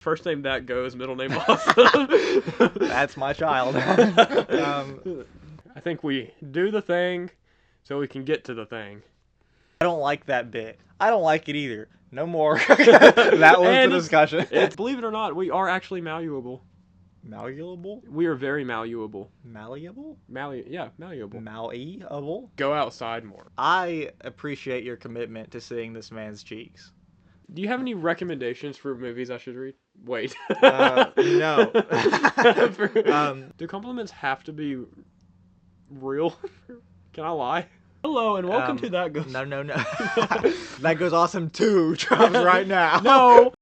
First name that goes, middle name awesome. That's my child. I think we do the thing so we can get to the thing. I don't like that bit. I don't like it either. No more. That was And the discussion. Believe it or not, we are actually malleable. Malleable? We are very malleable. Malleable? Malleable. Malleable? Go outside more. I appreciate your commitment to seeing this man's cheeks. Do you have any recommendations for movies I should read? Wait. No. Do compliments have to be real? Can I lie? Hello and welcome to That Goes... No. That Goes Awesome 2 drops right now. No!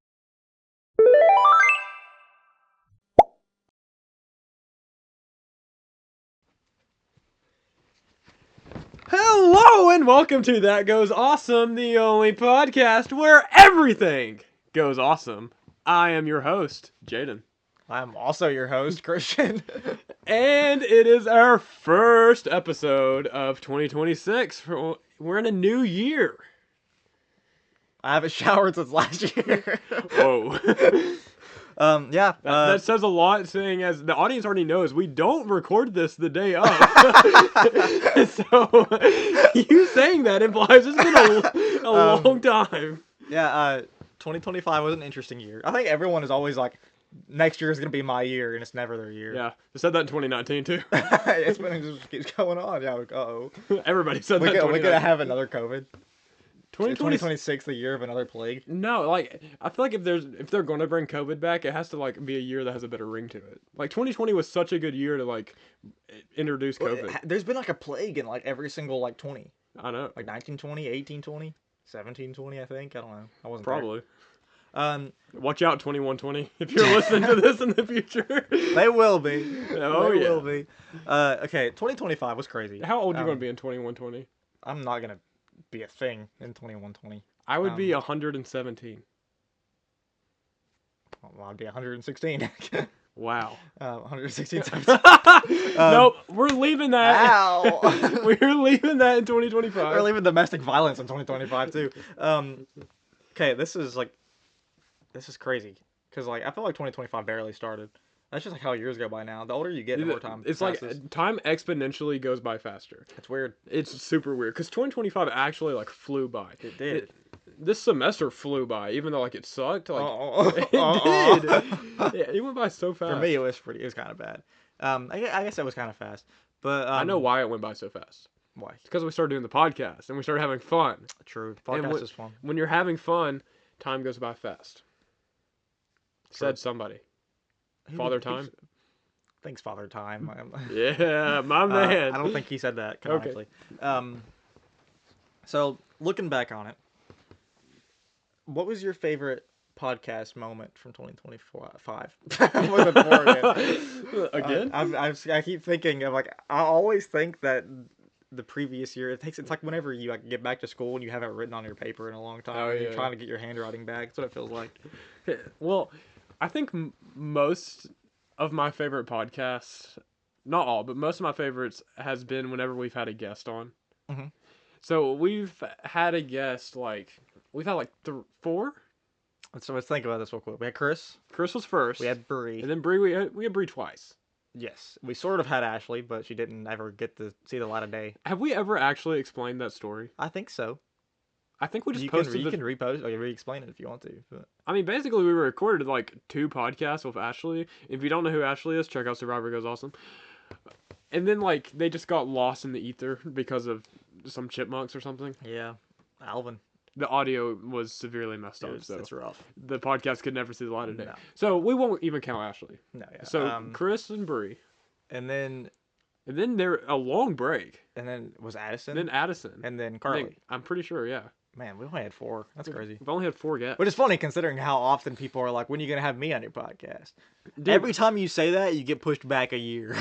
Hello and welcome to That Goes Awesome, the only podcast where everything goes awesome. I am your host, Jaden. I'm also your host, Christian. And it is our first episode of 2026. We're in a new year. I haven't showered since last year. Whoa. Yeah. That says a lot, saying as the audience already knows, we don't record this the day of. So, you saying that implies it's been a long time. Yeah, 2025 was an interesting year. I think everyone is always like, next year is going to be my year, and it's never their year. Yeah, they said that in 2019 too. It just keeps going on. Yeah, uh-oh. Everybody said that. We're going to have another COVID. 2026 the year of another plague. No, like I feel like if they're going to bring COVID back, it has to like be a year that has a better ring to it. Like 2020 was such a good year to like introduce COVID. There's been like a plague in like every single like 20. I know. Like 1920, 1820, 1720, I think. I don't know. I wasn't Probably. There. Watch out 2120 if you're listening to this in the future. They will be. Oh, they yeah. will be. Okay, 2025 was crazy. How old are you going to be in 2120? I'm not going to be a thing in 2120. I would be 117. Well, I'd be 116. Wow. 116. Nope, we're leaving that. Ow. We're leaving that in 2025. We're leaving domestic violence in 2025 too. Okay, this is crazy because like I feel like 2025 barely started. That's just like how years go by now. The older you get, the more time it's passes. like time exponentially goes by faster. It's weird. It's super weird because 2025 actually like flew by. It did. This semester flew by, even though like it sucked. Like it did. Yeah, it went by so fast. For me, it was kind of bad. I guess it was kind of fast, but I know why it went by so fast. Why? It's because we started doing the podcast and we started having fun. True. Podcast is fun. When you're having fun, time goes by fast. True. Said somebody. Father Time? Thanks, Father Time. Yeah, my man. I don't think he said that canonically. Okay. So, looking back on it, what was your favorite podcast moment from 2025? Again? I keep thinking of like, I always think that the previous year, it's like whenever you like get back to school and you haven't written on your paper in a long time, and you're trying to get your handwriting back. That's what it feels like. Well, I think most of my favorite podcasts, not all, but most of my favorites has been whenever we've had a guest on. Mm-hmm. So we've had a guest we've had like 4. So let's think about this real quick. We had Chris. Chris was first. We had Bree. And then Bree, we had Bree twice. Yes, we sort of had Ashley, but she didn't ever get to see the light of day. Have we ever actually explained that story? I think so. I think we just you posted. You can repost or re-explain it if you want to. But... I mean, basically, we recorded like 2 podcasts with Ashley. If you don't know who Ashley is, check out Survivor Goes Awesome. And then like they just got lost in the ether because of some chipmunks or something. Yeah, Alvin. The audio was severely messed up, so it's rough. The podcast could never see the light of day. No. So we won't even count Ashley. No, yeah. So Chris and Bree. And then there a long break. And then was Addison. Then Addison. And then Carly. I'm pretty sure, yeah. Man, we only had 4. That's crazy. We've only had 4 guests. Which is funny considering how often people are like, when are you going to have me on your podcast? Dude. Every time you say that, you get pushed back a year.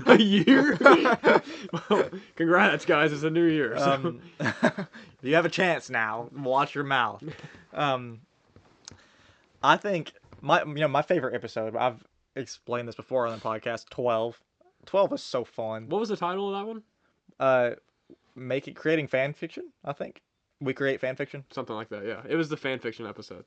A year? Well, congrats, guys. It's a new year. So. You have a chance now. Watch your mouth. I think my favorite episode, I've explained this before on the podcast, 12. 12 was so fun. What was the title of that one? Creating fan fiction, I think. We create fan fiction. Something like that, yeah. It was the fan fiction episode.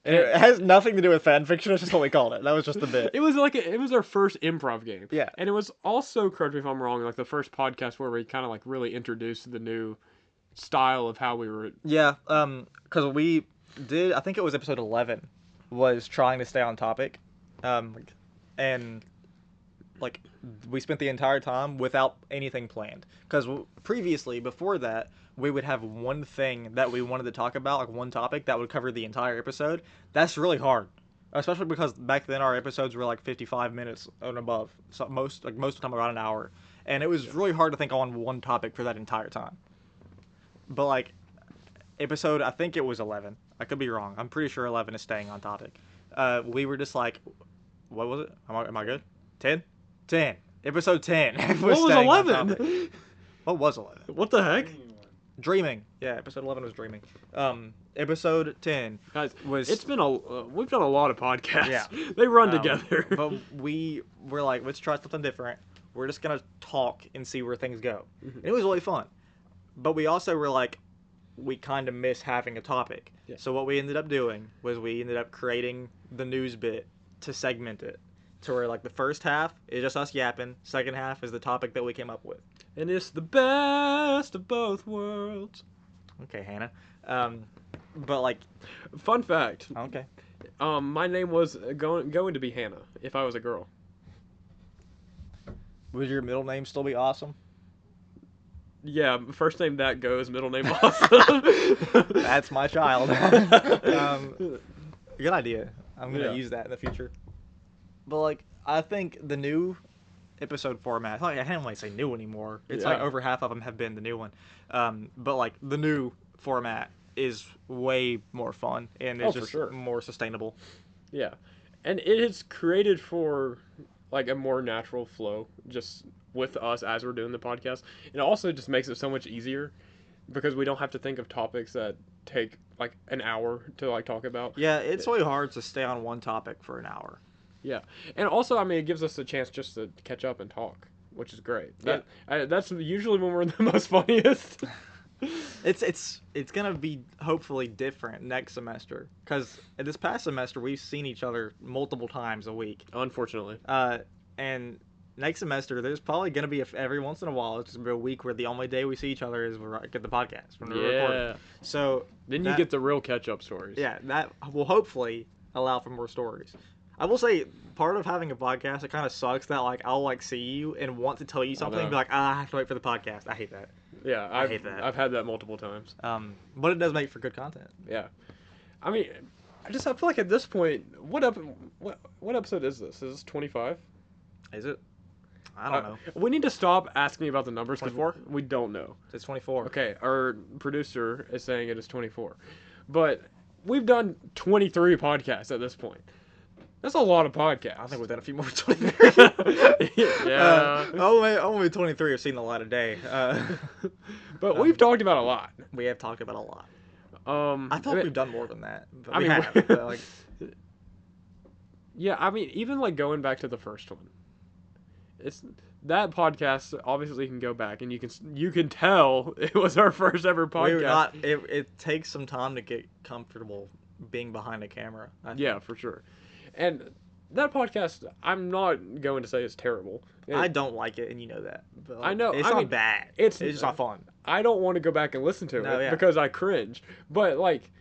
And it has nothing to do with fan fiction. It's just what we called it. That was just the bit. It was like it was our first improv game. Yeah. And it was also, correct me if I'm wrong, like the first podcast where we kind of like really introduced the new style of how we were. Yeah. Because we did. I think it was episode 11. Was trying to stay on topic, and like we spent the entire time without anything planned. Because previously, before that, we would have one thing that we wanted to talk about, like one topic that would cover the entire episode. That's really hard, especially because back then our episodes were like 55 minutes and above. So most of the time around an hour, and it was really hard to think on one topic for that entire time. But like episode, I think it was 11. I could be wrong. I'm pretty sure 11 is staying on topic. We were just like, what was it? Am I good? 10? 10. Episode 10. What was 11? What was 11? What the heck? Dreaming. Yeah, episode 11 was Dreaming. Episode 10 Guys, was... it's been we've done a lot of podcasts. Yeah. They run together. But we were like, let's try something different. We're just going to talk and see where things go. Mm-hmm. And it was really fun. But we also were like, we kind of miss having a topic. Yeah. So what we ended up doing was we ended up creating the news bit to segment it. To where like the first half is just us yapping, second half is the topic that we came up with. And it's the best of both worlds. Okay, Hannah. But like, Fun fact. okay. My name was going to be Hannah if I was a girl. Would your middle name still be Awesome? Yeah, first name that goes, middle name Awesome. That's my child. Good idea. I'm gonna use that in the future. But like, I think the new episode format. I don't want to say new anymore. It's like over half of them have been the new one. But like the new format is way more fun and it's just more sustainable. Yeah, and it is created for like a more natural flow, just with us as we're doing the podcast. It also just makes it so much easier because we don't have to think of topics that take like an hour to like talk about. Yeah, it's really hard to stay on one topic for an hour. Yeah, and also, I mean, it gives us a chance just to catch up and talk, which is great. That's usually when we're the most funniest. It's gonna be hopefully different next semester because this past semester we've seen each other multiple times a week. Unfortunately. And next semester there's probably gonna be every once in a while it's just gonna be a week where the only day we see each other is we get the podcast when we're recording. So then you get the real catch-up stories. Yeah, that will hopefully allow for more stories. I will say, part of having a podcast, it kind of sucks that like I'll like see you and want to tell you something, and be like, I have to wait for the podcast. I hate that. Yeah, I hate that. I've had that multiple times. But it does make for good content. Yeah, I mean, I feel like at this point, what episode is this? Is this 25? Is it? I don't know. We need to stop asking about the numbers because we don't know. It's 24. Okay, our producer is saying it is 24, but we've done 23 podcasts at this point. That's a lot of podcasts. I think we've done a few more 23. Yeah. Only 23 have seen the light of day. But we've talked about a lot. We have talked about a lot. I thought we've done more than that. But I we mean, have. But like, yeah, I mean, even like going back to the first one, it's that podcast. Obviously, you can go back and you can tell it was our first ever podcast. It takes some time to get comfortable being behind a camera. Yeah, for sure. And that podcast, I'm not going to say it's terrible. I don't like it, and you know that. But like, I know. It's not bad. It's just not fun. I don't want to go back and listen to it because I cringe. But like,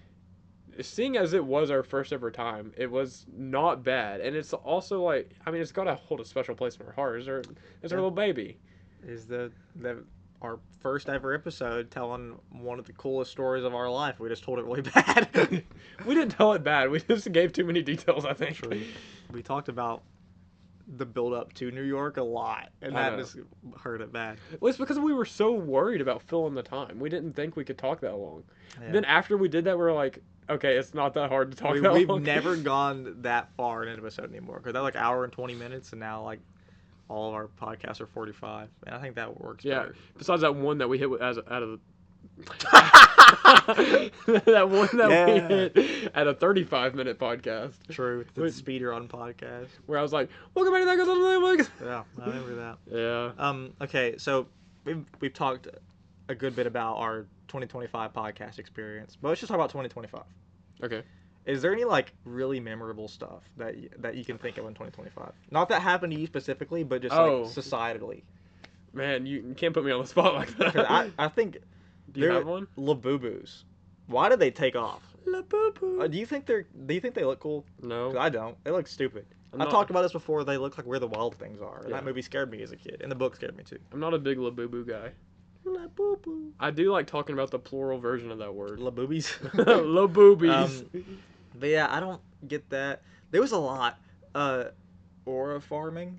seeing as it was our first ever time, it was not bad. And it's also like, I mean, it's got to hold a special place in our heart. It's our little baby. Is our first ever episode telling one of the coolest stories of our life. We just told it really bad. We didn't tell it bad. We just gave too many details, I think. We talked about the build up to New York a lot, and that just hurt it bad. Well, it's because we were so worried about filling the time. We didn't think we could talk that long. Yeah. Then after we did that, we were like, okay, it's not that hard to talk that long. We've never gone that far in an episode anymore, because that like hour and 20 minutes, and now like all of our podcasts are 45, and I think that works better. Besides that one that we hit out of the that one that we hit at a 35-minute podcast. True, the speedrun podcast. Where I was like, welcome back to that goes. Yeah, I remember that. Yeah. Okay, so we've talked a good bit about our 2025 podcast experience, but let's just talk about 2025. Okay. Is there any like really memorable stuff that you can think of in 2025? Not that happened to you specifically, but just like Oh. societally. Man, you can't put me on the spot like 'Cause that. I think Do you they're have one? Labubus. Why did they take off? La boo boo. Do you think they look cool? No. 'Cause I don't. They look stupid. I'm I not- talked about this before. They look like Where the Wild Things Are. And Yeah. that movie scared me as a kid, and the book scared me too. I'm not a big La boo boo guy. Labubu. I do like talking about the plural version of that word. Laboobies. La boobies. But yeah, I don't get that. There was a lot. Aura farming,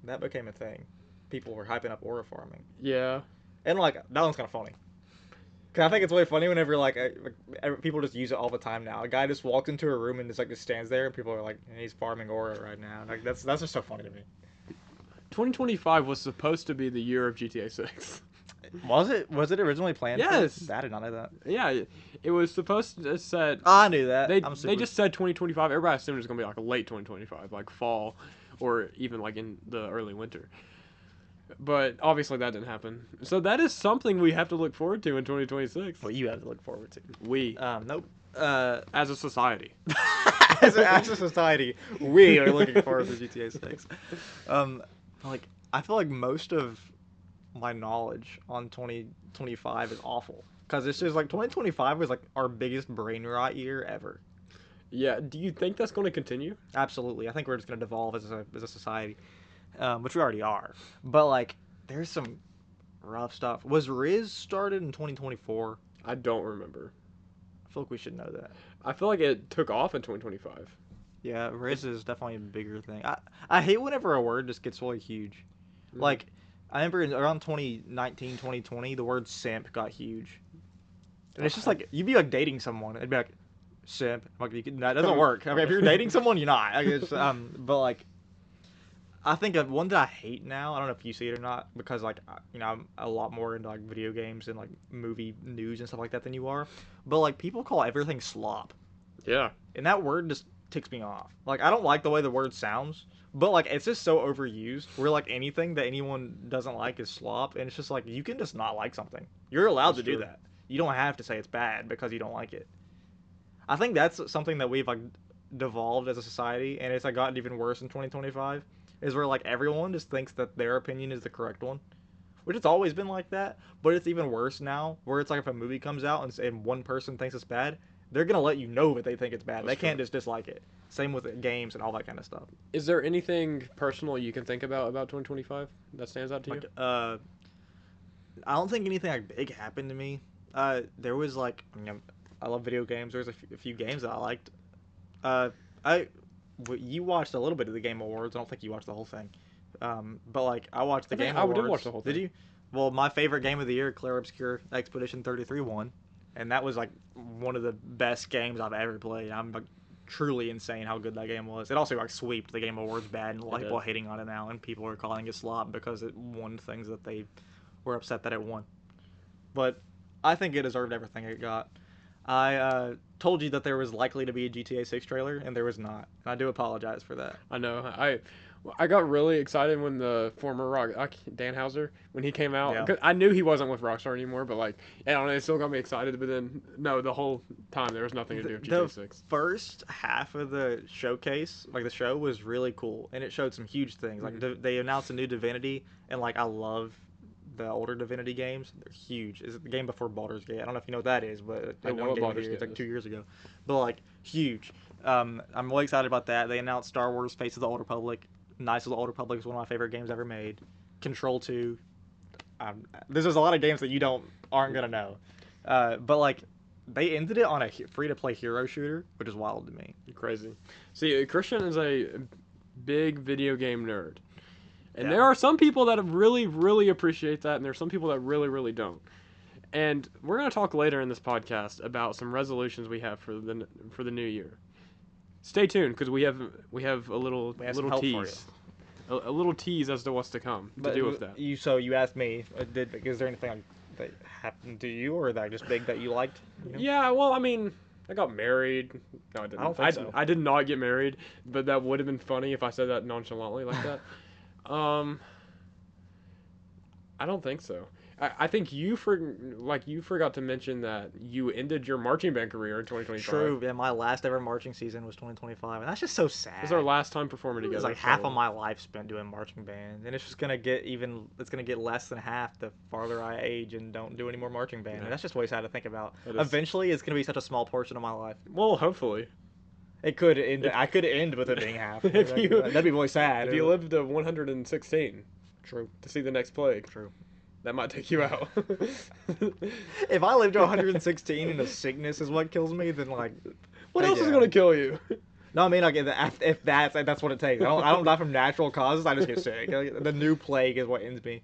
that became a thing. People were hyping up aura farming, Yeah. and like that one's kind of funny. Cause I think it's really funny whenever like people just use it all the time now. A guy just walks into a room and just stands there, and people are like, "He's farming aura right now." Like that's just so funny to me. 2025 was supposed to be the year of GTA 6. Was it? Was it originally planned? Yes. I did not know that. Yeah, it was supposed to set. I knew that. They just said 2025. Everybody assumed it was gonna be like a late 2025, like fall, or even like in the early winter. But obviously that didn't happen. So that is something we have to look forward to in 2026. Well, you have to look forward to. We, Nope. as a society. as a society, we are looking forward to GTA 6. Like I feel like most of my knowledge on 2025 is awful because it's just like 2025 was like our biggest brain rot year ever. Yeah. Do you think that's going to continue? Absolutely, I think we're just gonna devolve as a society, which we already are. But like, there's some rough stuff. Was Riz started in 2024? I don't remember. I feel like we should know that. I feel like it took off in 2025. Yeah, Riz is definitely a bigger thing. I hate whenever a word just gets really huge. Mhm. Like, I remember around 2019, 2020, the word simp got huge. And it's just like, you'd be like dating someone, it'd be like, simp. Like, that doesn't work. I mean, if you're dating someone, you're not. I guess, but like, I think of one that I hate now. I don't know if you see it or not, because like, I'm a lot more into like video games and like movie news and stuff like that than you are. But like, people call everything slop. Yeah. And that word just ticks me off. Like, I don't like the way the word sounds, but like it's just so overused. Where like anything that anyone doesn't like is slop, and it's just like you can just not like something. You're allowed That's to do true. that. You don't have to say it's bad because you don't like it. I think that's something that we've like devolved as a society, and it's like gotten even worse in 2025. Is where like everyone just thinks that their opinion is the correct one, which it's always been like that. But it's even worse now, where it's like if a movie comes out and one person thinks it's bad, they're gonna let you know that they think it's bad. That's They can't true. just dislike it. Same with games and all that kind of stuff. Is there anything personal you can think about 2025 that stands out to you? Like, I don't think anything like big happened to me. There was like, I love video games. There was a few games that I liked. You watched a little bit of the Game Awards. I don't think you watched the whole thing. But like, I watched the I think Game I Awards. did watch the whole Did thing. you? Well, my favorite game of the year, Clair Obscur Expedition 33 won, and that was like one of the best games I've ever played. I'm like truly insane how good that game was. It also like sweeped the Game Awards bad, and a lot of It people are did. hating on it now, and people are calling it slop because it won things that they were upset that it won. But I think it deserved everything it got. I told you that there was likely to be a GTA 6 trailer, and there was not. And I do apologize for that. I know. I got really excited when the former Dan Houser, when he came out. Yeah. 'Cause I knew he wasn't with Rockstar anymore, but like, I don't know, it still got me excited. But then, no, the whole time there was nothing to do with GTA 6. First half of the showcase, like the show, was really cool, and it showed some huge things. Like they announced a new Divinity, and like I love the older Divinity games. They're huge. It's the game before Baldur's Gate. I don't know if you know what that is, but I it know won what Game of the Baldur's Year. It's Gate like is. 2 years ago, but like huge. I'm really excited about that. They announced Star Wars: Face of the Old Republic. Knights of the Old Republic is one of my favorite games ever made. Control 2. There's a lot of games that you aren't gonna know, but like they ended it on a free-to-play hero shooter, which is wild to me. Crazy. See, Christian is a big video game nerd. And Yeah. there are some people that really, really appreciate that, and there are some people that really, really don't. And we're going to talk later in this podcast about some resolutions we have for the new year. Stay tuned, because we have a little We have some little help for tease, a little tease as to what's to come to do with that. You asked me, is there anything that happened to you or that just big that you liked? You know? Yeah, well, I mean, I got married. No, I didn't. I don't think so. I did not get married, but that would have been funny if I said that nonchalantly like that. I don't think so. I think you forgot to mention that you ended your marching band career in 2025. True, yeah, my last ever marching season was 2025, and that's just so sad. This is our last time performing It was together. like half of my life spent doing marching band, and it's just gonna get it's gonna get less than half the farther I age and don't do any more marching band. Yeah. And that's just way sad to think about. It is. Eventually, it's gonna be such a small portion of my life. Well, hopefully. It could end. I could end with it being half. You- That'd be really sad. If you live to 116 True. to see the next plague, True. that might take you out. If I live to 116 and the sickness is what kills me, then like, What Hey, else is yeah. gonna kill you? no, I mean like if that's what it takes. I don't die from natural causes. I just get sick. Like, the new plague is what ends me.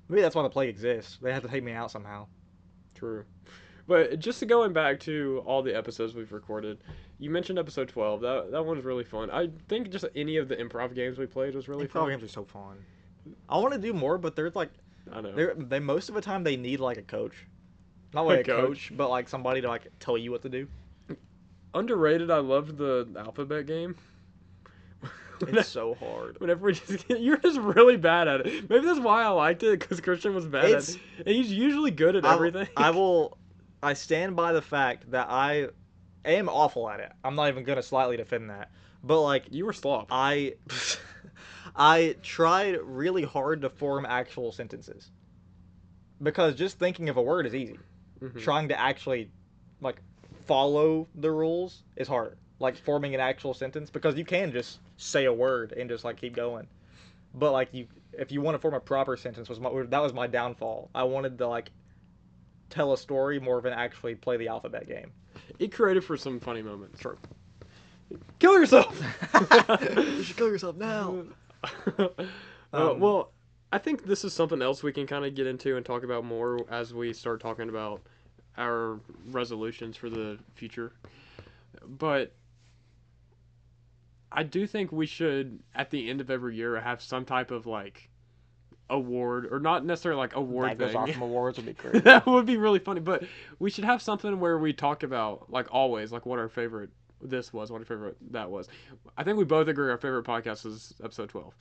Maybe that's why the plague exists. They have to take me out somehow. True. But just going back to all the episodes we've recorded, you mentioned episode 12. That one was really fun. I think just any of the improv games we played was really Improv fun. games are so fun. I want to do more, but there's like I know. they most of the time they need like a coach, not like a coach, but like somebody to like tell you what to do. Underrated. I loved the alphabet game. It's so hard. Whenever we just you're just really bad at it. Maybe that's why I liked it, because Christian was bad It's- at it. And he's usually good at everything. I stand by the fact that I am awful at it. I'm not even gonna slightly defend that. But like You were slop. I I tried really hard to form actual sentences. Because just thinking of a word is easy. Mhm. Trying to actually like follow the rules is harder. Like forming an actual sentence, because you can just say a word and just like keep going. But like if you want to form a proper sentence, that was my downfall. I wanted to like tell a story more than actually play the alphabet game. It created for some funny moments. True. Kill yourself. You should kill yourself now. Well, I think this is something else we can kind of get into and talk about more as we start talking about our resolutions for the future. But I do think we should, at the end of every year, have some type of like award, or not necessarily like award That goes thing. awesome awards would be great. That would be really funny, but we should have something where we talk about, like always, like what our favorite this was, what our favorite that was. I think we both agree our favorite podcast is episode 12.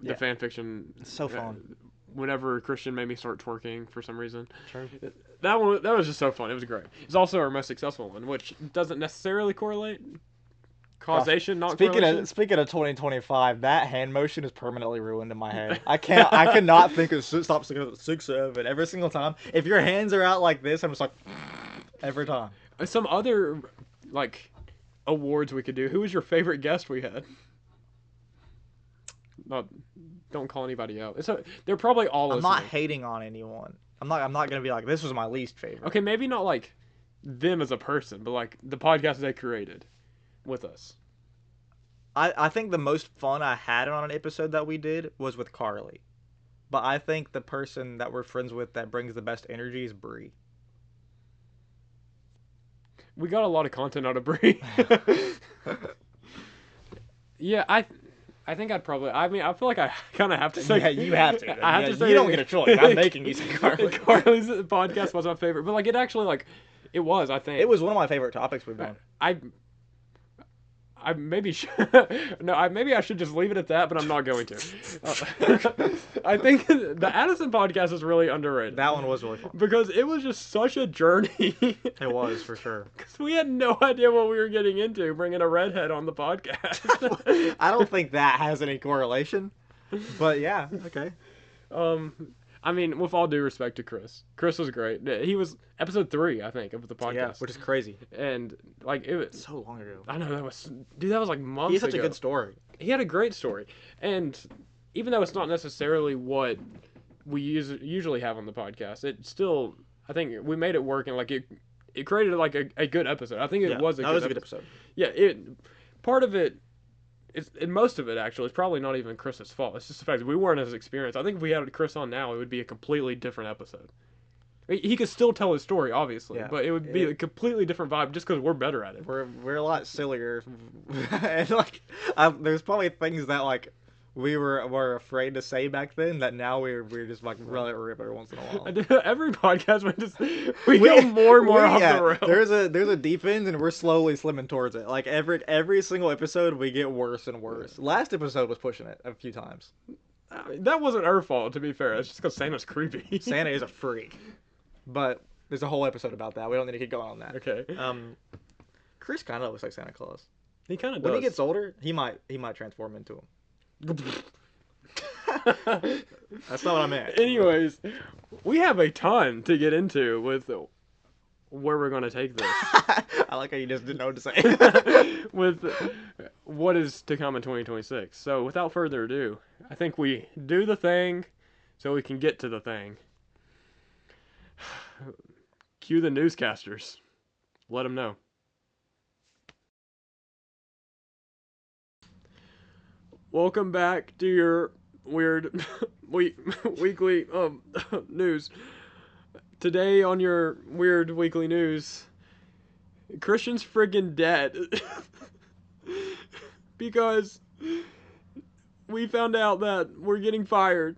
The Yeah. fan fiction. It's so fun. Whenever Christian made me start twerking for some reason. True. That was just so fun. It was great. It's also our most successful one, which doesn't necessarily correlate. Causation, not correlation. Speaking of 2025, that hand motion is permanently ruined in my head. I cannot think of stop thinking of 6-7 every single time. If your hands are out like this, I'm just like every time. Some other like awards we could do. Who was your favorite guest we had? Don't call anybody out. They're probably all I'm listening. not hating on anyone. I'm not gonna be like this was my least favorite. Okay, maybe not like them as a person, but like the podcast they created with us. I think the most fun I had on an episode that we did was with Carly, but I think the person that we're friends with that brings the best energy is Bree. We got a lot of content out of Brie. Yeah, I think I'd probably. I mean, I feel like I kind of have to say. Yeah, you have to. I have to say you don't get a choice. I'm making you say Carly. Carly's podcast was my favorite, but like it actually like it was. I think It was one of my favorite topics we've done. I maybe maybe I should just leave it at that, but I'm not going to. I think the Addison podcast is really underrated. That one was really fun. Because it was just such a journey. It was for sure. Because we had no idea what we were getting into, bringing a redhead on the podcast. I don't think that has any correlation, but yeah, okay. I mean, with all due respect to Chris was great. He was episode 3, I think, of the podcast. Yeah, which is crazy. And like it was So long ago. I know that was like months He has such ago. a good story. He had a great story, and even though it's not necessarily what we usually have on the podcast, it still, I think we made it work, and like it created like a good episode. I think it was a good episode. Yeah, part of it is, and most of it actually is probably not even Chris's fault. It's just the fact that we weren't as experienced. I think if we had Chris on now, it would be a completely different episode. He could still tell his story, obviously, Yeah. but it would be a completely different vibe just because we're better at it. We're a lot sillier, and like there's probably things that like we were afraid to say back then that now we're just like let it rip every once in a while. Every podcast we go more and more off the rails. There's a deep end, and we're slowly slimming towards it. Like every single episode, we get worse and worse. Last episode was pushing it a few times. That wasn't her fault, to be fair. It's just because Santa's creepy. Santa is a freak. But there's a whole episode about that. We don't need to keep going on that. Okay. Chris kind of looks like Santa Claus. He kind of does. When he gets older, he might transform into him. That's not what I meant. Anyways, we have a ton to get into with where we're going to take this. I like how you just didn't know what to say. With what is to come in 2026. So without further ado, I think we do the thing so we can get to the thing. Cue the newscasters. Let them know. Welcome back to your weird weekly news. Today on your weird weekly news, Christian's friggin' dead. Because we found out that we're getting fired.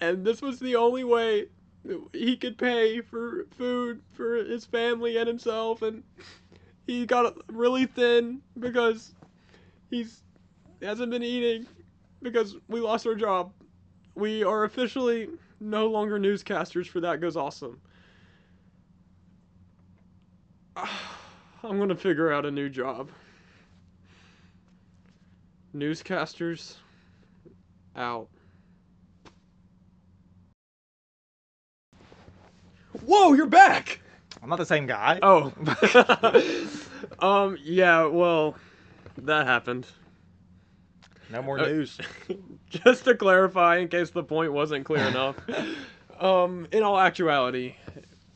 And this was the only way he could pay for food for his family and himself. And he got really thin because he hasn't been eating because we lost our job. We are officially no longer newscasters for That Goes Awesome. I'm gonna figure out a new job. Newscasters out. Whoa, you're back! I'm not the same guy. Oh. Yeah, well, that happened. No more news. Just to clarify, in case the point wasn't clear enough, in all actuality,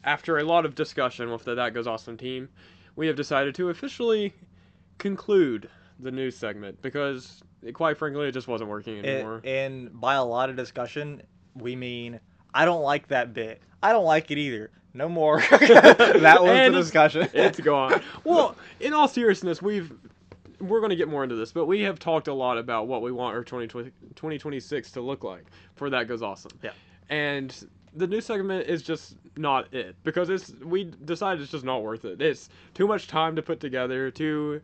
after a lot of discussion with the That Goes Awesome team, we have decided to officially conclude the news segment because, quite frankly, it just wasn't working anymore. And by a lot of discussion, we mean, I don't like that bit. I don't like it either. No more. That was the discussion. It's gone. Well, in all seriousness, we're going to get more into this, but we have talked a lot about what we want our 2026 to look like for That Goes Awesome. Yeah. And the new segment is just not it because we decided it's just not worth it. It's too much time to put together, too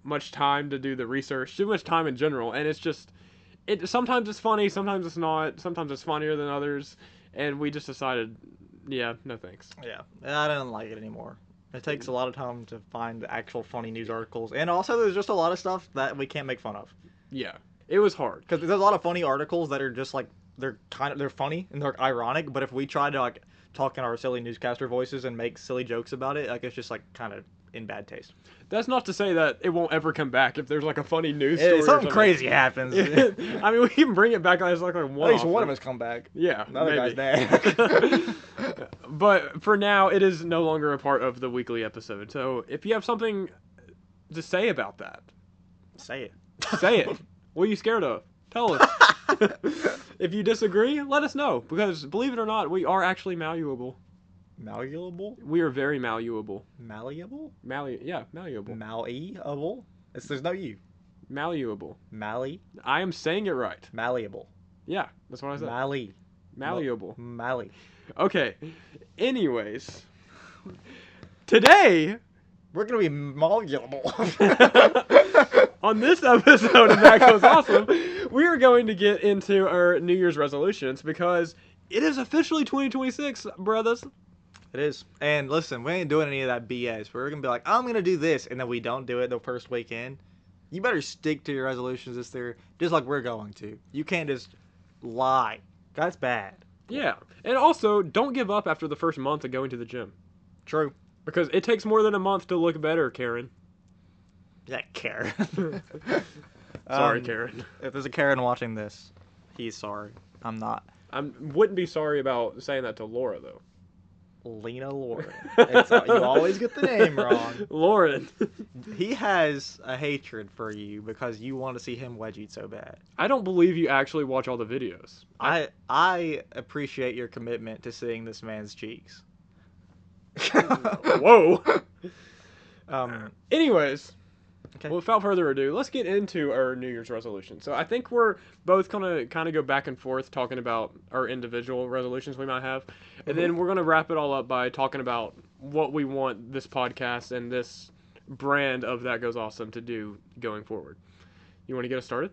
much time to do the research, too much time in general, and sometimes it's funny, sometimes it's not, sometimes it's funnier than others, and we just decided, yeah, no thanks. Yeah, I don't like it anymore. It takes a lot of time to find the actual funny news articles, and also there's just a lot of stuff that we can't make fun of. Yeah, it was hard because there's a lot of funny articles that are just like they're funny and they're ironic, but if we try to like talk in our silly newscaster voices and make silly jokes about it, like it's just like kind of in bad taste. That's not to say that it won't ever come back if there's like a funny news story. Something crazy happens. I mean, we can bring it back as like one. At least one of us come back. Yeah, another guy's dead. But for now, it is no longer a part of the weekly episode. So if you have something to say about that, say it. Say it. What are you scared of? Tell us. If you disagree, let us know. Because believe it or not, we are actually malleable. Malleable? We are very malleable. Malleable? Malleable. Malleable? There's no U. Malleable. I am saying it right. Malleable. Yeah, that's what I said. Malleable. Mally. Okay. Anyways. Today, we're going to be malleable. On this episode of That Goes Awesome, we are going to get into our New Year's resolutions because it is officially 2026, brothers. It is. And listen, we ain't doing any of that BS. We're going to be like, I'm going to do this, and then we don't do it the first weekend. You better stick to your resolutions this year, just like we're going to. You can't just lie. That's bad. Yeah. And also, don't give up after the first month of going to the gym. True. Because it takes more than a month to look better, Karen. Yeah, Karen. Sorry, Karen. If there's a Karen watching this, he's sorry. I'm not. I wouldn't be sorry about saying that to Laura, though. Lena Lauren. You always get the name wrong. Lauren. He has a hatred for you because you want to see him wedge eat so bad. I don't believe you actually watch all the videos. I appreciate your commitment to seeing this man's cheeks. Whoa. Anyways. Okay. Well, without further ado, let's get into our New Year's resolution. So I think we're both gonna kind of go back and forth talking about our individual resolutions we might have, and then we're gonna wrap it all up by talking about what we want this podcast and this brand of That Goes Awesome to do going forward. You want to get us started?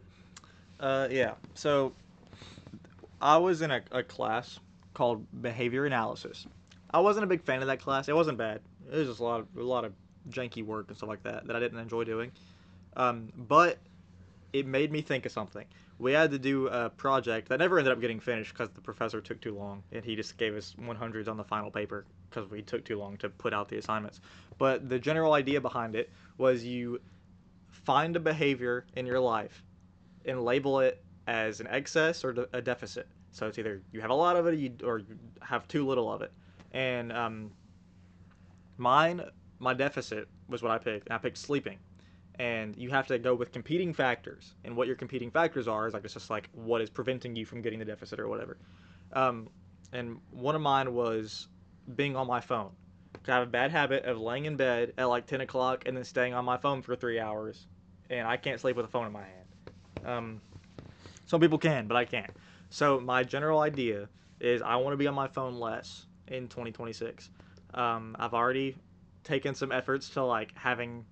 Yeah. So I was in a class called behavior analysis. I wasn't a big fan of that class. It wasn't bad. It was just a lot of janky work and stuff like that I didn't enjoy doing. But it made me think of something. We had to do a project that never ended up getting finished because the professor took too long, and he just gave us 100s on the final paper because we took too long to put out the assignments. But the general idea behind it was you find a behavior in your life and label it as an excess or a deficit. So it's either you have a lot of it or you have too little of it. And my deficit was what I picked. I picked sleeping. And you have to go with competing factors. And what your competing factors are is like it's just like what is preventing you from getting the deficit or whatever. And one of mine was being on my phone. I have a bad habit of laying in bed at like 10 o'clock and then staying on my phone for 3 hours. And I can't sleep with a phone in my hand. Some people can, but I can't. So my general idea is I want to be on my phone less in 2026. I've already taken some efforts to like having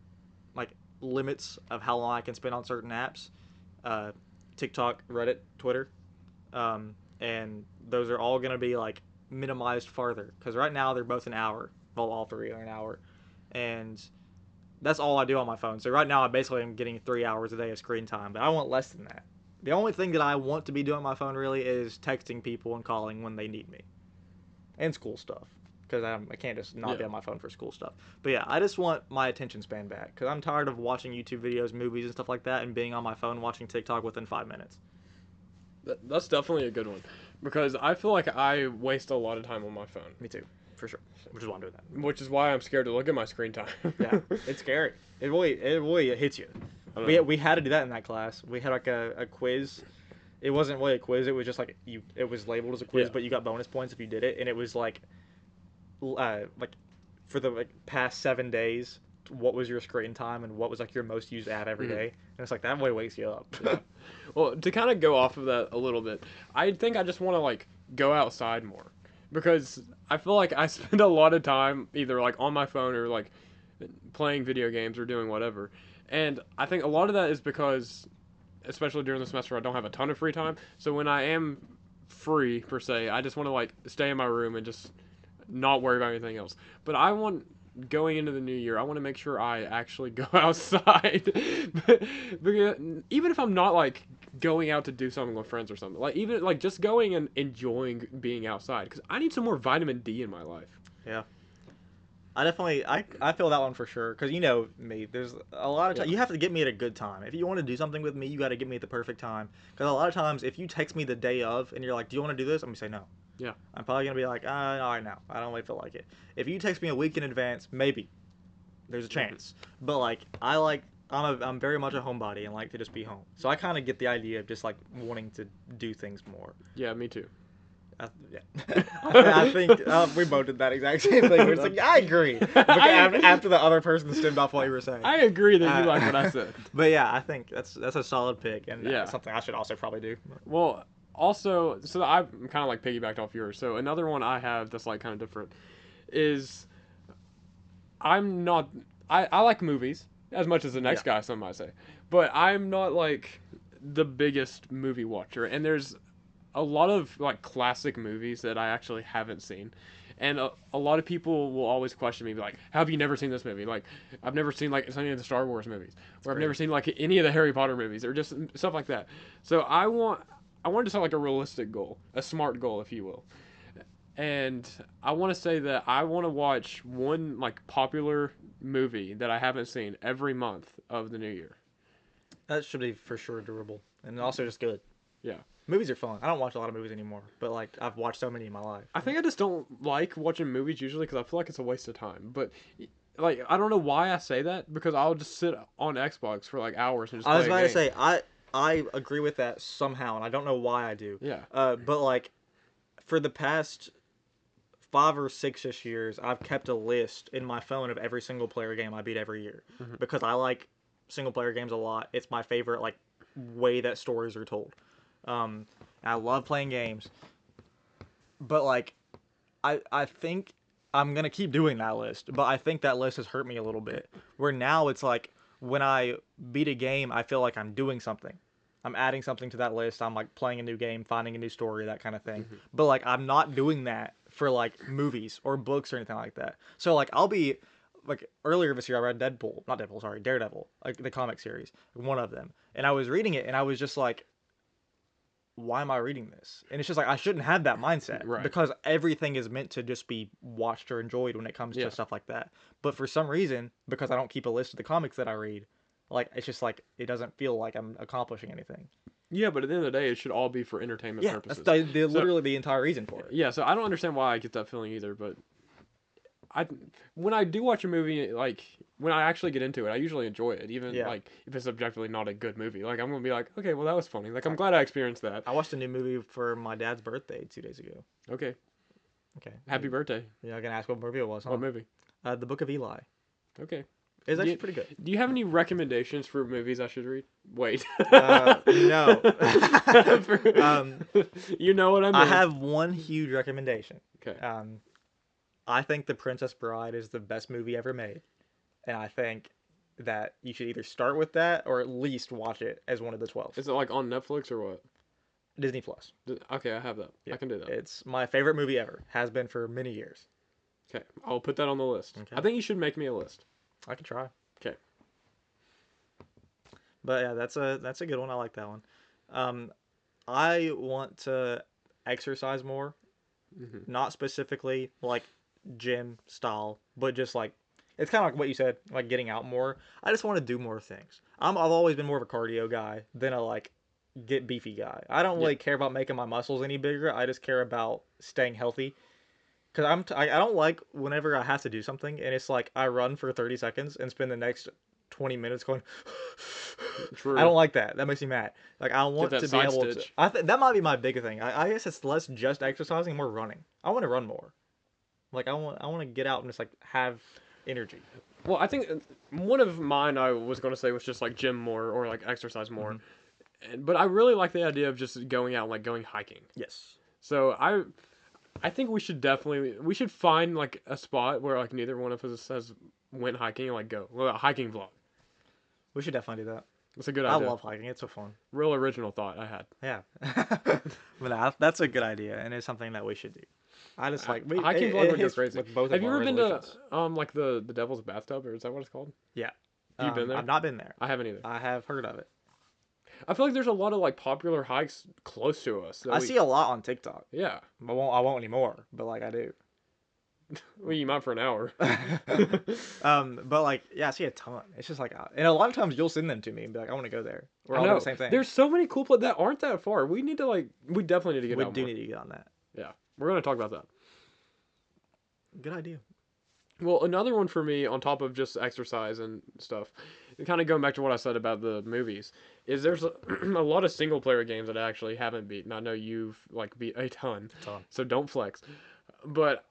like limits of how long I can spend on certain apps, TikTok, Reddit, Twitter, and those are all gonna be like minimized farther because right now they're both an hour. Well, all three are an hour, and that's all I do on my phone. So right now I basically am getting 3 hours a day of screen time, but I want less than that. The only thing that I want to be doing on my phone really is texting people and calling when they need me, and school stuff because I can't just not be on my phone for school stuff. But yeah, I just want my attention span back because I'm tired of watching YouTube videos, movies, and stuff like that, and being on my phone watching TikTok within 5 minutes. That's definitely a good one because I feel like I waste a lot of time on my phone. Me too, for sure. Which is why I'm doing that. Which is why I'm scared to look at my screen time. Yeah, it's scary. It really hits you. We had to do that in that class. We had like a quiz. It wasn't really a quiz. It was just like it was labeled as a quiz, but you got bonus points if you did it, and it was like for the past 7 days, what was your screen time and what was like your most used app every day, and it's like that way wakes you up. Yeah. Well, to kind of go off of that a little bit, I think I just want to like go outside more because I feel like I spend a lot of time either like on my phone or like playing video games or doing whatever, and I think a lot of that is because, especially during the semester, I don't have a ton of free time. So when I am free per se, I just want to like stay in my room and just not worry about anything else. But I want going into the new year, I want to make sure I actually go outside. Because even if I'm not like going out to do something with friends or something, like even like just going and enjoying being outside, because I need some more vitamin D in my life. Yeah. I feel that one for sure because you know me. There's a lot of time you have to get me at a good time. If you want to do something with me, you got to get me at the perfect time. Because a lot of times, if you text me the day of and you're like, "Do you want to do this?" I'm gonna say no. Yeah. I'm probably gonna be like, "All right, now. I don't really feel like it." If you text me a week in advance, maybe there's a chance. But like, I'm very much a homebody and like to just be home. So I kind of get the idea of just like wanting to do things more. Yeah, me too. Yeah, I think we both did that exact same thing. We're just like, I agree. After the other person stemmed off what you were saying. I agree that you like what I said. But yeah, I think that's a solid pick, and that's something I should also probably do. Well, also, so I'm kind of like piggybacked off yours. So another one I have that's like kind of different is I like movies as much as the next guy, some might say, but I'm not like the biggest movie watcher, and there's a lot of like classic movies that I actually haven't seen, and a lot of people will always question me like, how have you never seen this movie? Like, I've never seen like any of the Star Wars movies, or I've never seen like any of the Harry Potter movies, or just stuff like that. So I wanted to set like a realistic goal, a smart goal, if you will, and I want to say that I want to watch one like popular movie that I haven't seen every month of the new year. That should be for sure durable, and also just good. Yeah. Movies are fun. I don't watch a lot of movies anymore, but like I've watched so many in my life. I think I just don't like watching movies usually because I feel like it's a waste of time. But like I don't know why I say that because I'll just sit on Xbox for like hours and just. I was about to say I agree with that somehow, and I don't know why I do. Yeah. But like for the past 5 or 6-ish years, I've kept a list in my phone of every single player game I beat every year because I like single player games a lot. It's my favorite like way that stories are told. I love playing games, but like, I think I'm gonna keep doing that list, but I think that list has hurt me a little bit. Where now it's like when I beat a game, I feel like I'm doing something, I'm adding something to that list. I'm like playing a new game, finding a new story, that kind of thing. Mhm. But like I'm not doing that for like movies or books or anything like that. So like I'll be like earlier this year I read Daredevil, like the comic series, one of them. And I was reading it and I was just like, why am I reading this? And it's just like I shouldn't have that mindset Right. because everything is meant to just be watched or enjoyed when it comes Yeah. to stuff like that. But for some reason, because I don't keep a list of the comics that I read, like it's just like it doesn't feel like I'm accomplishing anything. Yeah, but at the end of the day, it should all be for entertainment Yeah, that's purposes. So literally the entire reason for it. yeah, so I don't understand why I get that feeling either. But I, when I do watch a movie, like when I actually get into it, I usually enjoy it, even Yeah. like if it's objectively not a good movie. Like I'm gonna be like, okay, well that was funny. Like I'm glad I experienced that. I watched a new movie for my dad's birthday 2 days ago. Okay, Okay. happy birthday. You're not gonna ask what movie it was, huh? What movie? The Book of Eli. Okay. It's Do actually you, pretty good. do you have any recommendations for movies I should read? Wait. No. You know what I mean. I have one huge recommendation. Okay. I think The Princess Bride is the best movie ever made, and I think that you should either start with that or at least watch it as one of the 12. Is it like on Netflix or what? Disney Plus. Okay, I have that. Yeah. I can do that. It's my favorite movie ever. Has been for many years. Okay, I'll put that on the list. Okay. I think you should make me a list. I can try. Okay. But yeah, that's a good one. I like that one. I want to exercise more, Hmm. not specifically like gym style, but just like it's kind of like what you said, like getting out more. I just want to do more things. I've always been more of a cardio guy than a like get beefy guy. I don't really care about making my muscles any bigger. I just care about staying healthy. Cause I don't like whenever I have to do something and it's like I run for 30 seconds and spend the next 20 minutes going. True. I don't like that. That makes me mad. Like I want that to be side able to. stitch. I think that might be my bigger thing. I guess it's less just exercising, more running. I want to run more. Like I want to get out and just like have energy. Well, I think one of mine I was going to say was just like gym more or like exercise more. Mm-hmm. But I really like the idea of just going out, like going hiking. Yes. So I think we should find like a spot where like neither one of us has went hiking and like go. Well, a hiking vlog. We should definitely do that. That's a good I idea. love hiking. It's so fun. Real original thought I had. Yeah. But that's a good idea, and it's something that we should do. I just like hiking vlog would go hits crazy. with both Have of you our ever been to resolutions. like the Devil's Bathtub, or is that what it's called? Yeah. Have you been there? I've not been there. I haven't either. I have heard of it. I feel like there's a lot of like popular hikes close to us. I see a lot on TikTok. Yeah. I won't anymore, but like I do. Well, you might for an hour. But like, yeah, I see a ton. It's just like, and a lot of times you'll send them to me and be like, I want to go there. We're all doing the same thing. There's so many cool places that aren't that far. We need to we definitely need to get We out do more. need to get on that. Yeah, we're gonna talk about that. Good idea. Well, another one for me, on top of just exercise and stuff, kind of going back to what I said about the movies, is there's a lot of single player games that I actually haven't beaten. I know you've like beat a ton, so don't flex. But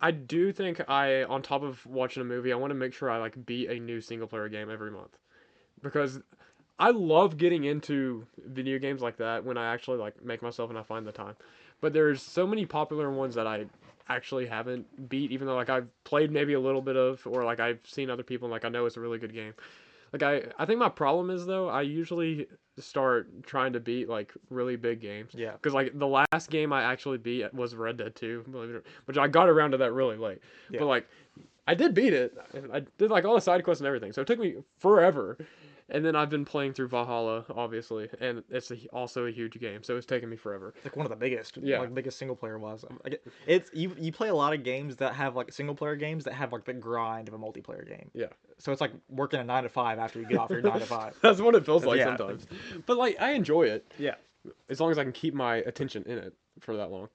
I do think on top of watching a movie, I want to make sure I like beat a new single player game every month, because I love getting into video games like that when I actually like make myself and I find the time. But there's so many popular ones that I actually haven't beat, even though like I've played maybe a little bit of, or like I've seen other people and like I know it's a really good game. Like I think my problem is though, I usually start trying to beat like really big games. Yeah. Because like the last game I actually beat was Red Dead 2, believe it or not, which I got around to that really late. Yeah. But like I did beat it. And I did like all the side quests and everything. So it took me forever. And then I've been playing through Valhalla, obviously, and it's also a huge game, so it's taken me forever. It's like one of the biggest, Yeah. like biggest single player was. It's you play a lot of games that have like single player games that have like the grind of a multiplayer game. Yeah. So it's like working a 9 to 5 after you get off your 9 to 5. That's what it feels like Yeah. sometimes. But like I enjoy it. Yeah. As long as I can keep my attention in it for that long.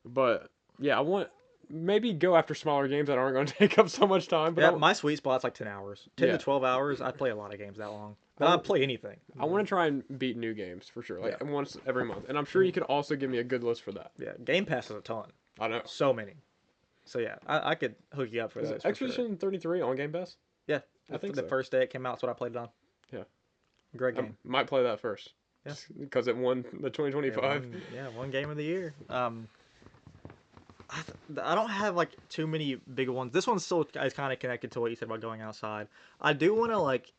But yeah, I want maybe go after smaller games that aren't going to take up so much time. But Yeah, my sweet spot's like 10 hours. 10 Yeah. to 12 hours. I play a lot of games that long. But I play anything. I want to try and beat new games for sure, like once every month. And I'm sure you could also give me a good list for that. Yeah, Game Pass is a ton. I know. So many. So yeah, I could hook you up for Is those. it for Expedition sure. 33 on Game Pass? Yeah, I think the so. first day it came out, that's what I played it on. Yeah. Great I game. might play that first. Yeah. Because it won the 2025. One game of the year. I don't have like too many big ones. This one still is kind of connected to what you said about going outside. I do want to like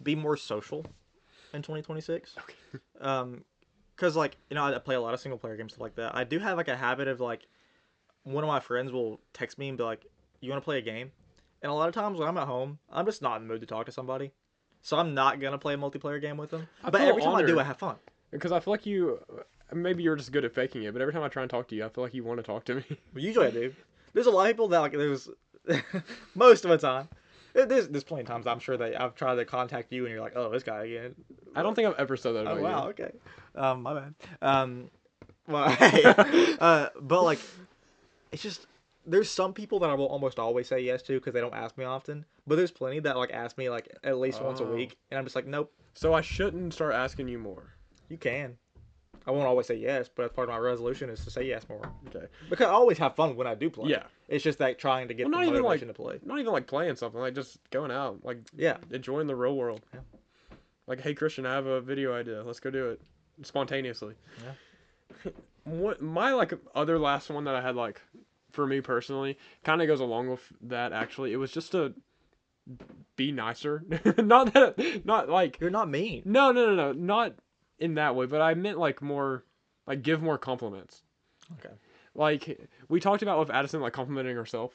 be more social. in 2026. Okay. Because like I play a lot of single player games stuff like that. I do have like a habit of like one of my friends will text me and be like, "You want to play a game?" And a lot of times when I'm at home, I'm just not in the mood to talk to somebody, so I'm not gonna play a multiplayer game with them. I But feel every time I do, I honored have fun. because I feel like you. Maybe you're just good at faking it, but every time I try and talk to you, I feel like you want to talk to me. But usually I do. There's a lot of people that like there's most of the time. There's plenty of times I'm sure that I've tried to contact you and you're like, oh, this guy again. I don't think I've ever said that Oh about wow, you. okay. My bad. Well, hey, but like, it's just there's some people that I will almost always say yes to because they don't ask me often. But there's plenty that like ask me like at least once a Oh. week, and I'm just like, nope, So I shouldn't start asking you more. you can. I won't always say yes, but part of my resolution is to say yes more Okay. because I always have fun when I do play. Yeah. It's just that trying to get Well, the not even motivation to play. not even like playing something, like just going out, like Yeah. enjoying the real world. Yeah. Like, hey Christian, I have a video idea. Let's go do it spontaneously. Yeah. What my like other last one that I had like for me personally kind of goes along with that actually. It was just to be nicer. Not like You're not mean. no, not in that way, but I meant like more like give more compliments. Okay. Like we talked about with Addison like complimenting herself.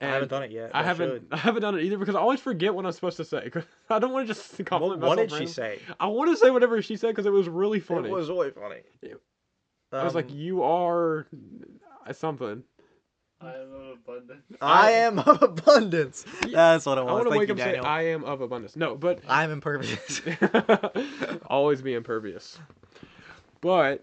I haven't done it yet. I but haven't should. I haven't done it either because I always forget what I'm supposed to say. 'Cause I don't want to just compliment What myself. did she say? I want to say whatever she said because it was really funny. It was really funny. I was like, you are something. I am of abundance. I am of abundance. That's what it was. I want to Thank wake you, up and say, Daniel. I am of abundance. No, but I am impervious. always be impervious. But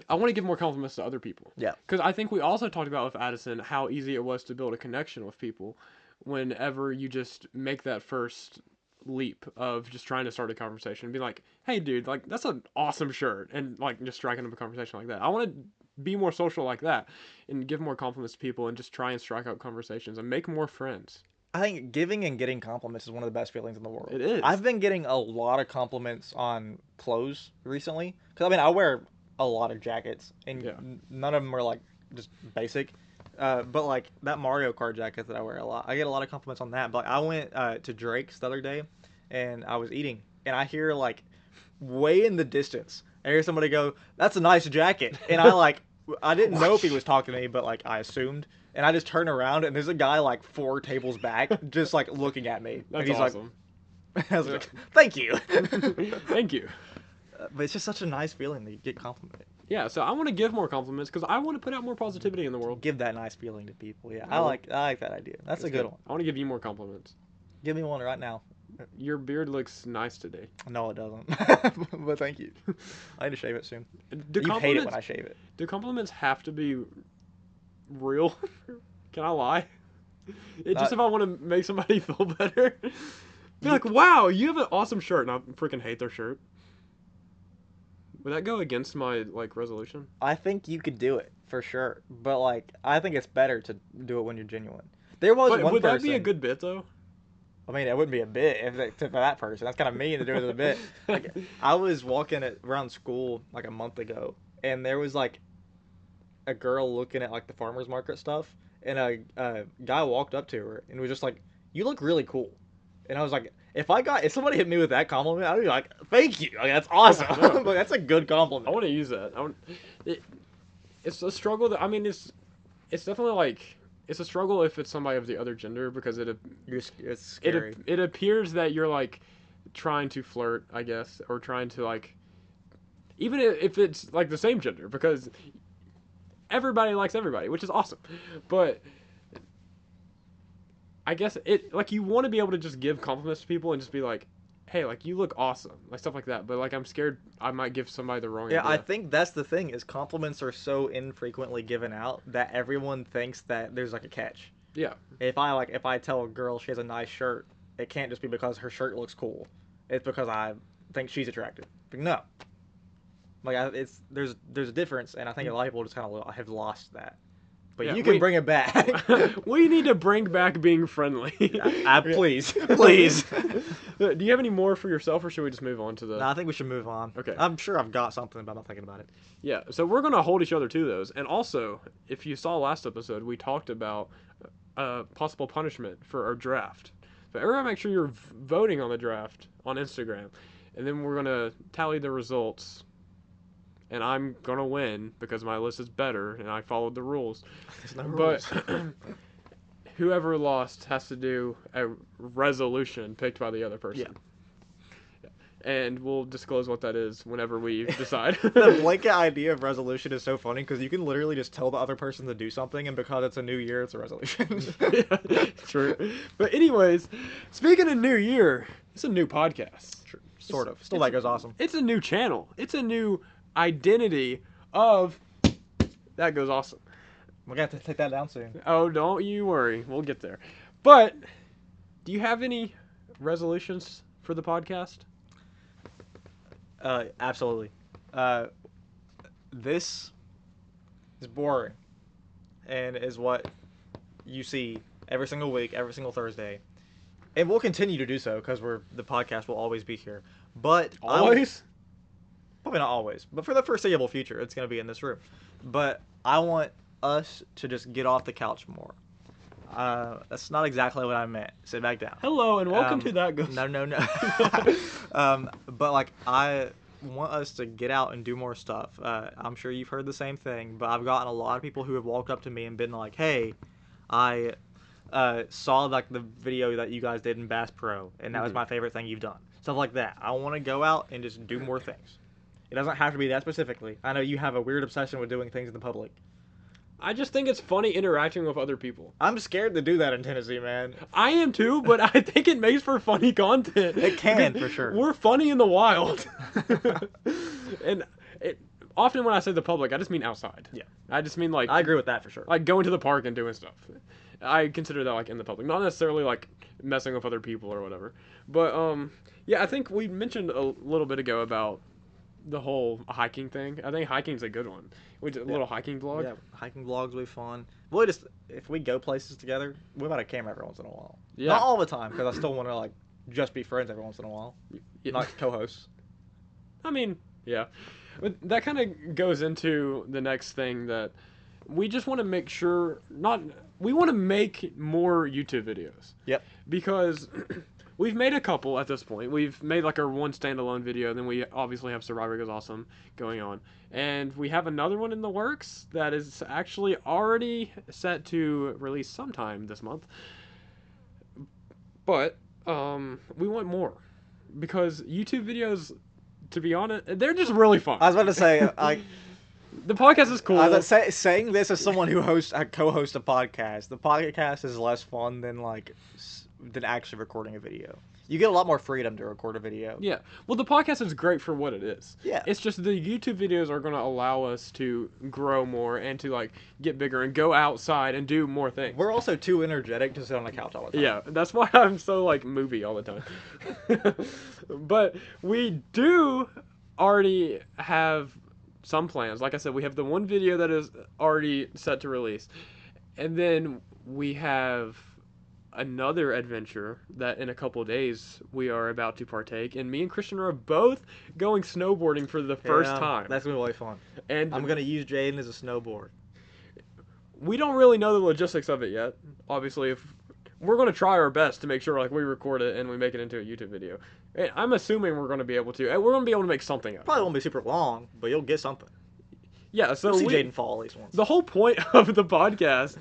I want to give more compliments to other people. Yeah. Because I think we also talked about with Addison how easy it was to build a connection with people whenever you just make that first leap of just trying to start a conversation and be like, hey dude, like that's an awesome shirt, and like just striking up a conversation like that. I want to be more social like that and give more compliments to people and just try and strike out conversations and make more friends. I think giving and getting compliments is one of the best feelings in the world. It is. I've been getting a lot of compliments on clothes recently. Because, I mean, I wear a lot of jackets, and Yeah. none of them are, like, just basic. But, like, that Mario Kart jacket that I wear a lot, I get a lot of compliments on that. But I went to Drake's the other day, and I was eating, and I hear, like, way in the distance, I hear somebody go, that's a nice jacket. And I didn't know if he was talking to me, but, like, I assumed. And I just turn around, and there's a guy, like, 4 tables back, just, like, looking at me. That's and he's awesome. like, I was like, thank you. Thank you. But it's just such a nice feeling to get complimented. Yeah, so I want to give more compliments because I want to put out more positivity in the world. Give that nice feeling to people. Yeah, I I will. like that idea. That's a good one. I want to give you more compliments. Give me one right now. Your beard looks nice today. No, it doesn't. But thank you. I need to shave it soon. Do You hate it when I shave it. Do compliments have to be real? Can I lie? Just if I want to make somebody feel better. Be like, wow, you have an awesome shirt, and I freaking hate their shirt. Would that go against my like resolution? I think you could do it for sure, but like I think it's better to do it when you're genuine. There was But one would person. that be a good bit though? I mean, it wouldn't be a bit if it, for that person. That's kind of mean to do it as a bit. Like, I was walking around school like a month ago, and there was like a girl looking at like the farmers market stuff, and a guy walked up to her and was just like, "You look really cool," and I was like, if somebody hit me with that compliment, I'd be like, "Thank you, like, that's awesome." Yeah. Like, that's a good I compliment. want to use that. It's a struggle. I mean, it's definitely like it's a struggle if it's somebody of the other gender because It's scary. it appears that you're like trying to flirt, I guess, or trying to like even if it's like the same gender because everybody likes everybody, which is awesome. But I guess it like you want to be able to just give compliments to people and just be like, "Hey, like you look awesome," like stuff like that. But like I'm scared I might give somebody the wrong Yeah, I idea. think that's the thing is compliments are so infrequently given out that everyone thinks that there's like a catch. Yeah. If I tell a girl she has a nice shirt, it can't just be because her shirt looks cool. It's because I think she's attractive. But no. Like there's a difference, and I think a lot of people just kind of have lost that. But Yeah, you can bring it back. We need to bring back being friendly. Please, please. Do you have any more for yourself, or should we just move on to the? No, I think we should move on. Okay. I'm sure I've got something, but I'm not thinking about it. Yeah, so we're gonna hold each other to those, and also, if you saw last episode, we talked about possible punishment for our draft. So everyone make sure you're voting on the draft on Instagram. And then we're going to tally the results. And I'm going to win because my list is better and I followed the rules. There's no But rules. whoever lost has to do a resolution picked by the other person. Yeah. And we'll disclose what that is whenever we decide. The blanket idea of resolution is so funny because you can literally just tell the other person to do something, and because it's a new year, it's a resolution. Yeah, true. But anyways, speaking of new year, it's a new podcast. True. Sort of. Still, that goes awesome. It's a new channel. It's a new identity of That Goes Awesome. We're going to have to take that down soon. Oh, don't you worry. We'll get there. But do you have any resolutions for the podcast? Absolutely. This is boring and is what you see every single week, every single Thursday. And we'll continue to do so because the podcast will always be here. But Always? probably not always, but for the foreseeable future, it's going to be in this room. But I want us to just get off the couch more. That's not exactly what I meant. Sit back down. Hello and welcome to That Goes. No. But like I want us to get out and do more stuff. I'm sure you've heard the same thing, but I've gotten a lot of people who have walked up to me and been like, "Hey, I saw like the video that you guys did in Bass Pro, and that was my favorite thing you've done." Stuff like that. I want to go out and just do more things. It doesn't have to be that specifically. I know you have a weird obsession with doing things in the public. I just think it's funny interacting with other people. I'm scared to do that in Tennessee, man. I am too, but I think it makes for funny content. It can, Because for sure. We're funny in the wild. And often when I say the public, I just mean outside. Yeah. I just mean like I agree with that for sure. like going to the park and doing stuff. I consider that like in the public, not necessarily like messing with other people or whatever. But yeah, I think we mentioned a little bit ago about the whole hiking thing. I think hiking's a good one. We did a little hiking vlog. Yeah, hiking vlogs will be fun. We'll just, if we go places together, we might have camera every once in a while. Yeah. Not all the time, because I still want to like just be friends every once in a while, Yeah. not co-hosts. I mean, yeah. But that kind of goes into the next thing that we just want to make sure we want to make more YouTube videos. Yep. Because we've made a couple at this point. We've made like our one standalone video, then we obviously have Survivor Goes Awesome going on. And we have another one in the works that is actually already set to release sometime this month. But we want more. Because YouTube videos, to be honest, they're just really fun. I was about to say, The podcast is cool. I was saying this as someone who co-hosts a podcast. The podcast is less fun than than actually recording a video. You get a lot more freedom to record a video. Yeah. Well, the podcast is great for what it is. Yeah. It's just the YouTube videos are going to allow us to grow more and to like get bigger and go outside and do more things. We're also too energetic to sit on the couch all the time. Yeah, that's why I'm so like movie all the time. But we do already have some plans. Like I said, we have the one video that is already set to release. And then we have another adventure that in a couple of days we are about to partake. And me and Christian are both going snowboarding for the first time. That's gonna be really fun. And I'm gonna use Jaden as a snowboard. we don't really know the logistics of it yet. Obviously, if we're going to try our best to make sure like we record it and we make it into a YouTube video. And I'm assuming we're going to be able to. And we're going to be able to make something of it. Probably won't be super long, but you'll get something. Yeah, so You'll see Jaden fall at least once. the whole point of the podcast,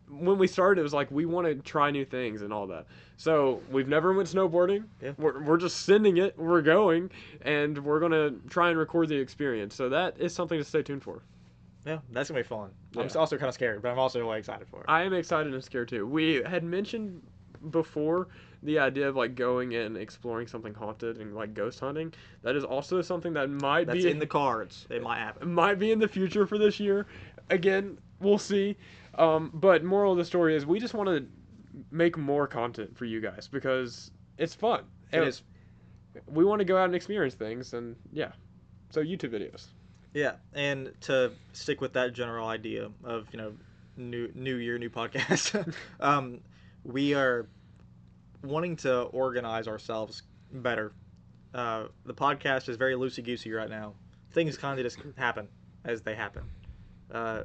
when we started, it was like we want to try new things and all that. So we've never went snowboarding. Yeah. We're just sending it. We're going, and we're gonna try and record the experience. So that is something to stay tuned for. Yeah, that's gonna be fun. I'm Yeah. also kind of scared, but I'm also really excited for it. I am excited and scared too. We had mentioned before the idea of like going and exploring something haunted and like ghost hunting. That is also something that might That's be in the cards. It might happen. might be in the future for this year. Again, we'll see. But moral of the story is we just want to make more content for you guys because it's fun. It is. We want to go out and experience things, and yeah. So YouTube videos. Yeah, and to stick with that general idea of new year, new podcast, we are wanting to organize ourselves better. The podcast is very loosey goosey right now. Things kind of just happen as they happen.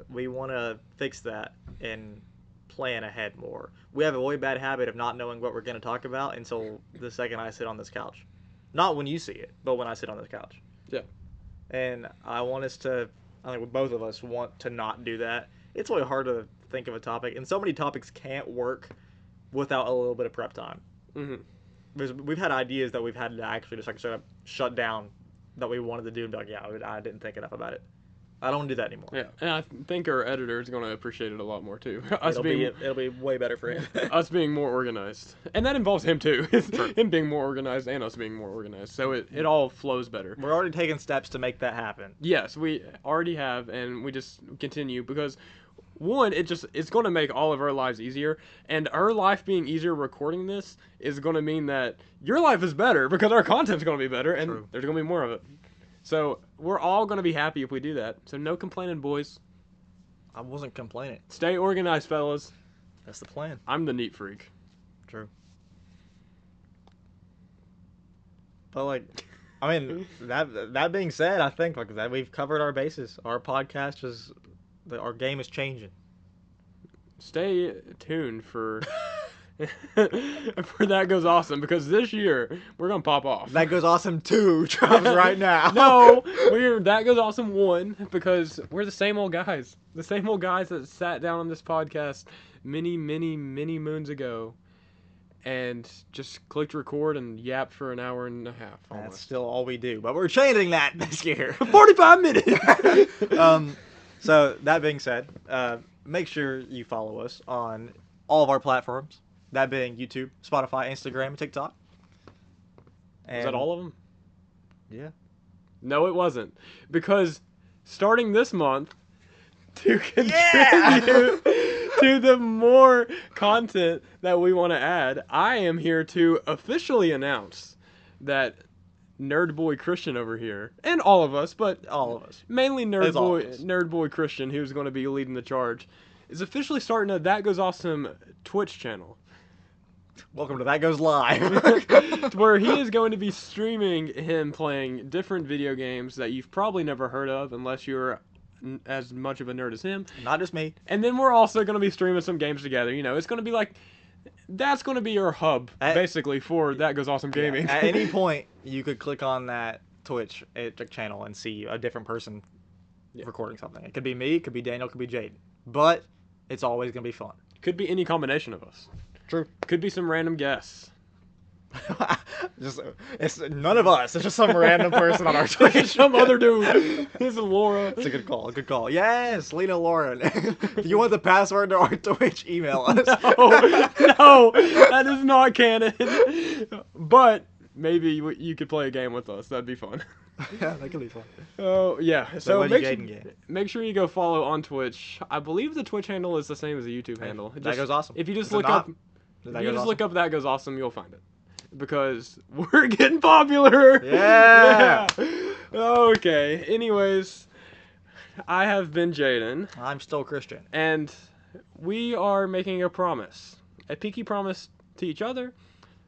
We want to fix that and plan ahead more. We have a way bad habit of not knowing what we're going to talk about until the second I sit on this couch. Not when you see it, but when I sit on this couch. Yeah. And I think both of us want to not do that. It's really hard to think of a topic, and so many topics can't work without a little bit of prep time. Mm-hmm. Because we've had ideas that we've had to actually just like sort of shut down that we wanted to do and be like, yeah, I didn't think enough about it. I don't want to do that anymore. Yeah, and I think our editor is going to appreciate it a lot more too. It'll be way better for him. Us being more organized, and that involves him too. Him being more organized and us being more organized, so it all flows better. We're already taking steps to make that happen. Yes, we already have, and we just continue because one, it's going to make all of our lives easier, and our life being easier recording this is going to mean that your life is better because our content's going to be better, and True. there's going to be more of it. So we're all going to be happy if we do that. So no complaining, boys. I wasn't complaining. Stay organized, fellas. That's the plan. I'm the neat freak. True. But like, I mean, that being said, I think like that we've covered our bases. Our podcast our game is changing. Stay tuned for for That Goes Awesome, because this year we're gonna pop off. That Goes Awesome 2 drops right now. No, That Goes Awesome 1, because we're the same old guys. The same old guys that sat down on this podcast many moons ago and just clicked record and yapped for an hour and a half That's almost. still all we do, but we're changing that this year. 45 minutes! So that being said, make sure you follow us on all of our platforms. That being YouTube, Spotify, Instagram, and TikTok. Is that all of them? Yeah. No, it wasn't. Because starting this month, to contribute to the more content that we want to add, I am here to officially announce that Nerd Boy Christian over here, and all of us, but All of us. mainly It's all of us. Nerd Boy Christian, who's going to be leading the charge, is officially starting a That Goes Awesome Twitch channel. Welcome to That Goes Live. Where he is going to be streaming him playing different video games that you've probably never heard of unless you're as much of a nerd as him. Not just me. And then we're also going to be streaming some games together. You know, it's going to be like, that's going to be your hub, basically, for That Goes Awesome Gaming. At any point, you could click on that Twitch channel and see a different person recording something. It could be me, it could be Daniel, it could be Jaden. But it's always going to be fun. Could be any combination of us. True. Could be some random guests. It's none of us. It's just some random person on our Twitch. Some other dude. This is Laura. It's a good call. Good call. Yes, Lena Lauren. If you want the password to our Twitch, email us. No, that is not canon. But maybe you could play a game with us. That'd be fun. Yeah, that could be fun. Oh, yeah. So Buddy Jaden game. make sure you go follow on Twitch. I believe the Twitch handle is the same as the YouTube handle. That Goes Awesome. If you just Is it look not? up, That Goes Awesome? That Goes Awesome, you'll find it. Because we're getting popular. Yeah. Yeah. Okay. Anyways, I have been Jaden, I'm still Christian. and we are making a promise. A pinky promise to each other.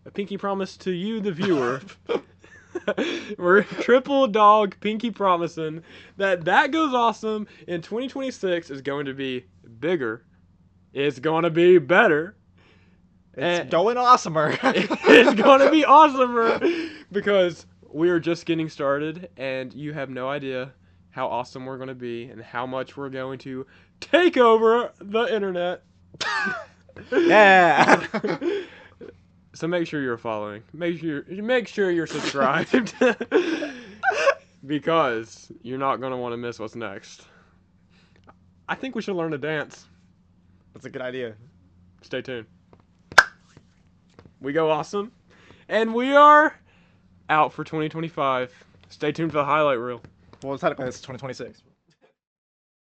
A pinky promise to you, the viewer. We're triple dog pinky promising that Goes Awesome in 2026 is going to be bigger. It's going to be better. It's going awesomer. It's going to be awesomer because we're just getting started and you have no idea how awesome we're going to be and how much we're going to take over the internet. Yeah. So make sure you're following. Make sure you're subscribed. Because you're not going to want to miss what's next. I think we should learn to dance. That's a good idea. Stay tuned. We go awesome. And we are out for 2025. Stay tuned for the highlight reel. Well, technically it's 2026.